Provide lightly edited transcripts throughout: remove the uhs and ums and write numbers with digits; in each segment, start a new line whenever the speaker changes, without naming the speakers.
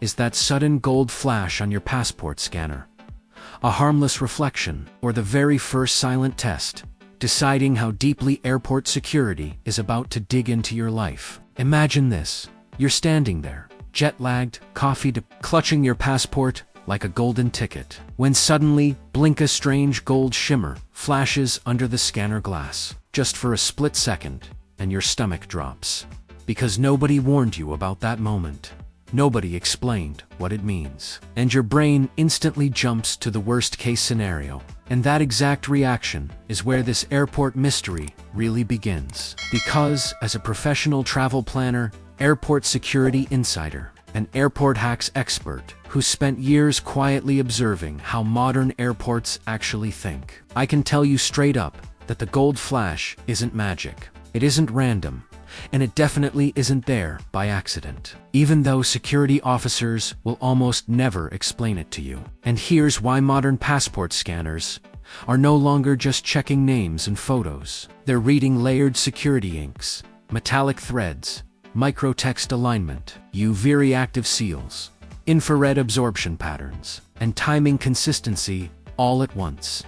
is that sudden gold flash on your passport scanner. A harmless reflection, or the very first silent test, deciding how deeply airport security is about to dig into your life. Imagine this. You're standing there, jet-lagged, clutching your passport like a golden ticket, when suddenly, blink, a strange gold shimmer flashes under the scanner glass, just for a split second, and your stomach drops. Because nobody warned you about that moment. Nobody explained what it means. And your brain instantly jumps to the worst-case scenario. And that exact reaction is where this airport mystery really begins. Because, as a professional travel planner, airport security insider, an airport hacks expert who spent years quietly observing how modern airports actually think, I can tell you straight up that the gold flash isn't magic. It isn't random. And it definitely isn't there by accident, even though security officers will almost never explain it to you. And here's why modern passport scanners are no longer just checking names and photos. They're reading layered security inks, metallic threads, microtext alignment, UV reactive seals, infrared absorption patterns, and timing consistency all at once.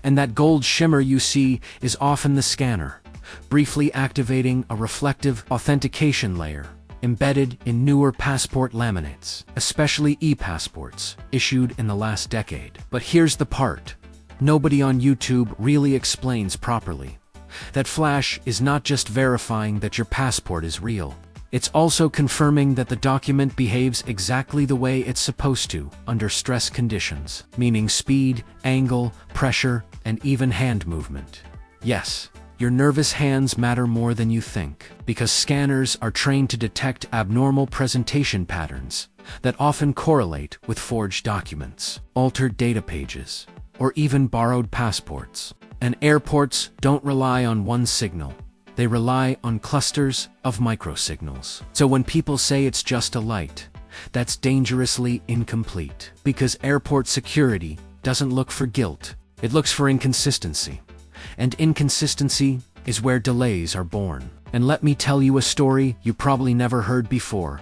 And that gold shimmer you see is often the scanner, briefly activating a reflective authentication layer embedded in newer passport laminates, especially e-passports issued in the last decade. But here's the part nobody on YouTube really explains properly. That flash is not just verifying that your passport is real. It's also confirming that the document behaves exactly the way it's supposed to under stress conditions, meaning speed, angle, pressure, and even hand movement. Yes. Your nervous hands matter more than you think, because scanners are trained to detect abnormal presentation patterns that often correlate with forged documents, altered data pages, or even borrowed passports. And airports don't rely on one signal. They rely on clusters of microsignals. So when people say it's just a light, that's dangerously incomplete, because airport security doesn't look for guilt, it looks for inconsistency. And inconsistency is where delays are born. And let me tell you a story you probably never heard before.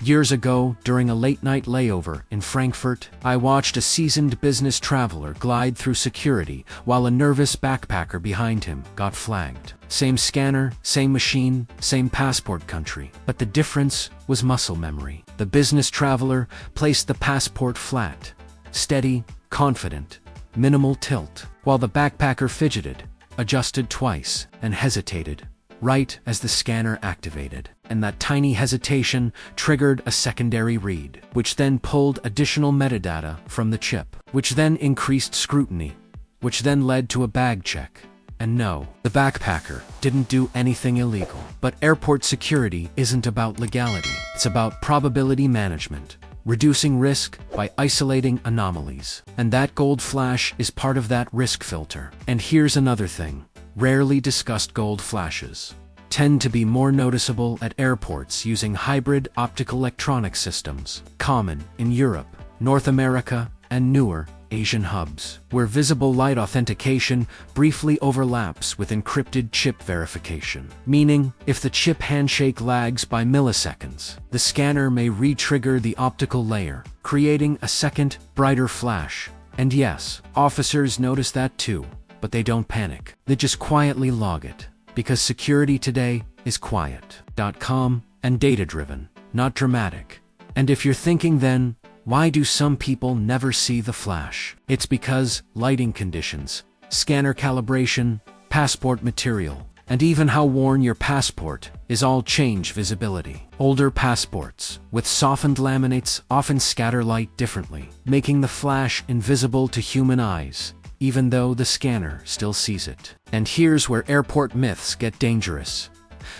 Years ago, during a late-night layover in Frankfurt, I watched a seasoned business traveler glide through security while a nervous backpacker behind him got flagged. Same scanner, same machine, same passport country. But the difference was muscle memory. The business traveler placed the passport flat, steady, confident, minimal tilt, while the backpacker fidgeted, adjusted twice, and hesitated, right as the scanner activated. And that tiny hesitation triggered a secondary read, which then pulled additional metadata from the chip, which then increased scrutiny, which then led to a bag check. And no, the backpacker didn't do anything illegal. But airport security isn't about legality. It's about probability management, reducing risk by isolating anomalies. And that gold flash is part of that risk filter. And here's another thing. Rarely discussed gold flashes tend to be more noticeable at airports using hybrid optical electronic systems, common in Europe, North America, and newer Asian hubs, where visible light authentication briefly overlaps with encrypted chip verification. Meaning, if the chip handshake lags by milliseconds, the scanner may re-trigger the optical layer, creating a second, brighter flash. And yes, officers notice that too, but they don't panic. They just quietly log it, because security today is quiet.com and data-driven, not dramatic. And if you're thinking then, why do some people never see the flash? It's because lighting conditions, scanner calibration, passport material, and even how worn your passport is all change visibility. Older passports with softened laminates often scatter light differently, making the flash invisible to human eyes, even though the scanner still sees it. And here's where airport myths get dangerous.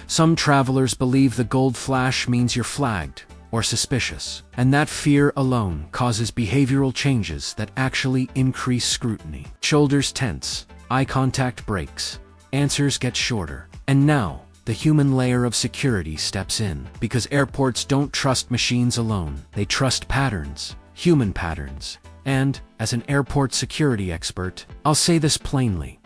Some travelers believe the gold flash means you're flagged or suspicious, and that fear alone causes behavioral changes that actually increase scrutiny. Shoulders tense, eye contact breaks, answers get shorter. And now, the human layer of security steps in, because airports don't trust machines alone. They trust patterns, human patterns. And, as an airport security expert, I'll say this plainly.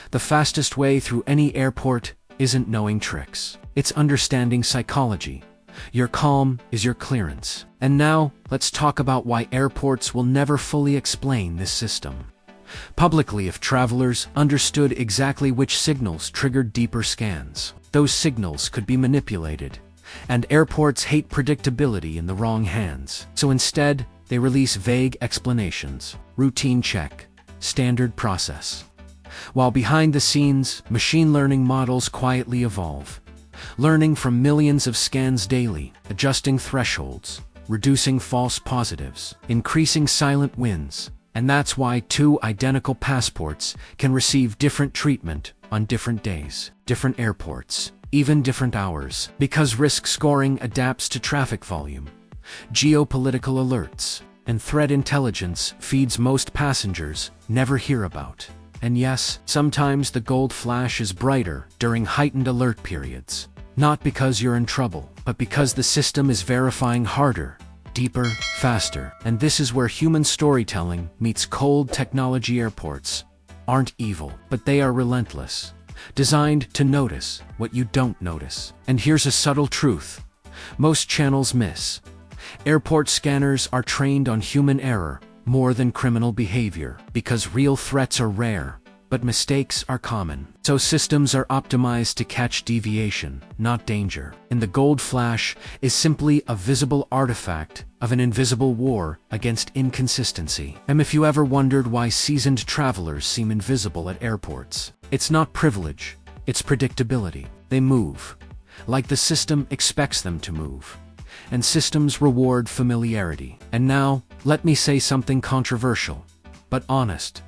The fastest way through any airport isn't knowing tricks. It's understanding psychology, Your calm is your clearance. And now, let's talk about why airports will never fully explain this system. Publicly, if travelers understood exactly which signals triggered deeper scans, those signals could be manipulated. And airports hate predictability in the wrong hands. So instead, they release vague explanations. Routine check. Standard process. While behind the scenes, machine learning models quietly evolve, learning from millions of scans daily, adjusting thresholds, reducing false positives, increasing silent wins. And that's why two identical passports can receive different treatment on different days, different airports, even different hours, because risk scoring adapts to traffic volume, geopolitical alerts, and threat intelligence feeds most passengers never hear about. And yes, sometimes the gold flash is brighter during heightened alert periods. Not because you're in trouble, but because the system is verifying harder, deeper, faster. And this is where human storytelling meets cold technology. Airports aren't evil, but they are relentless, designed to notice what you don't notice. And here's a subtle truth most channels miss. Airport scanners are trained on human error more than criminal behavior, because real threats are rare, but mistakes are common. So systems are optimized to catch deviation, not danger. And the gold flash is simply a visible artifact of an invisible war against inconsistency. And if you ever wondered why seasoned travelers seem invisible at airports, it's not privilege, it's predictability. They move, like the system expects them to move. And systems reward familiarity. And now, let me say something controversial, but honest.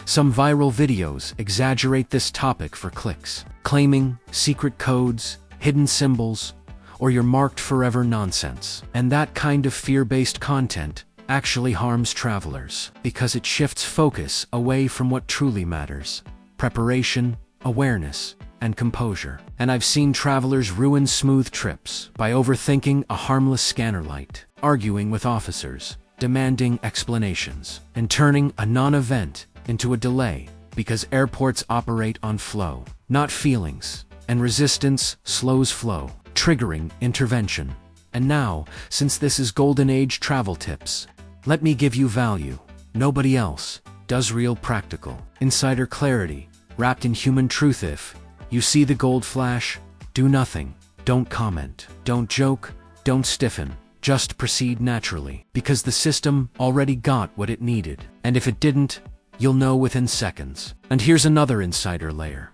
Some viral videos exaggerate this topic for clicks, claiming secret codes, hidden symbols, or your marked forever nonsense. And that kind of fear-based content actually harms travelers, because it shifts focus away from what truly matters: preparation, awareness, and composure. And I've seen travelers ruin smooth trips by overthinking a harmless scanner light, arguing with officers, demanding explanations, and turning a non-event into a delay, because airports operate on flow, not feelings, and resistance slows flow, triggering intervention. And now, since this is Golden Age travel tips, let me give you value nobody else does: real practical insider clarity wrapped in human truth. If you see the gold flash, do nothing, don't comment, don't joke, don't stiffen, just proceed naturally, because the system already got what it needed. And if it didn't, you'll know within seconds. And here's another insider layer.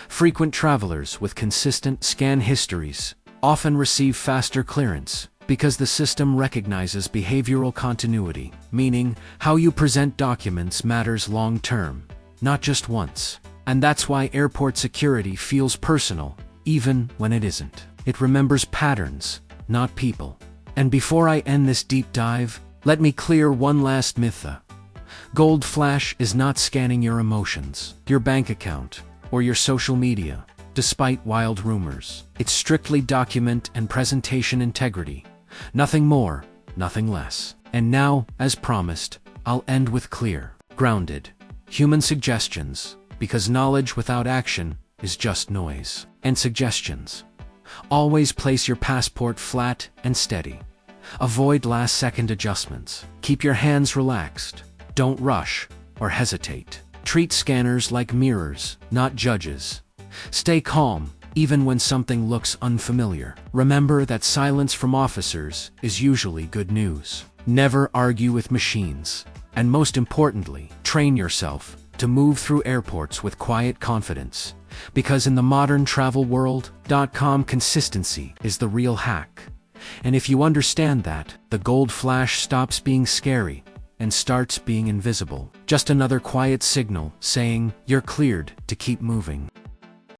Frequent travelers with consistent scan histories often receive faster clearance, because the system recognizes behavioral continuity, meaning how you present documents matters long-term, not just once. And that's why airport security feels personal, even when it isn't. It remembers patterns, not people. And before I end this deep dive, let me clear one last myth. Gold flash is not scanning your emotions, your bank account, or your social media, despite wild rumors. It's strictly document and presentation integrity. Nothing more, nothing less. And now, as promised, I'll end with clear, grounded, human suggestions, because knowledge without action is just noise. And suggestions: always place your passport flat and steady. Avoid last-second adjustments. Keep your hands relaxed. Don't rush or hesitate. Treat scanners like mirrors, not judges. Stay calm, even when something looks unfamiliar. Remember that silence from officers is usually good news. Never argue with machines. And most importantly, train yourself to move through airports with quiet confidence. Because in the modern travel world, consistency is the real hack. And if you understand that, the gold flash stops being scary and starts being invisible. Just another quiet signal saying you're cleared to keep moving.